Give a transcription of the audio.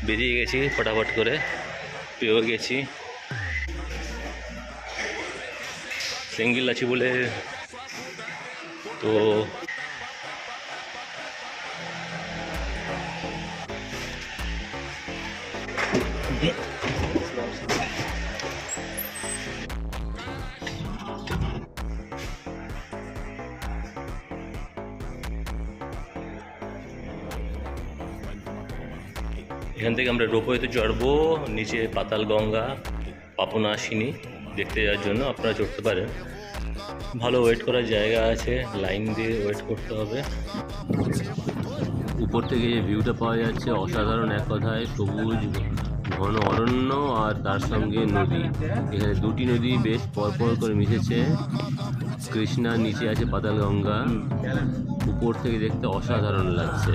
বেরিয়ে গেছি ফটাফট করে, পেয়েও গেছি। সিঙ্গেল আছি বলে তো এখান থেকে আমরা রোপওয়েতে চড়বো নিচে পাতাল গঙ্গা পাপনাশিনী দেখতে যাওয়ার জন্য। আপনারা চড়তে পারেন, ভালো ওয়েট করার জায়গা আছে, লাইন দিয়ে ওয়েট করতে হবে। উপর থেকে যে ভিউটা পাওয়া যাচ্ছে অসাধারণ, এক কথায় সবুজ ঘন অরণ্য আর তার সঙ্গে নদী। এখানে দুটি নদী বেশ পরপর করে মিশেছে, কৃষ্ণা, নিচে আছে পাতাল গঙ্গা। উপর থেকে দেখতে অসাধারণ লাগছে।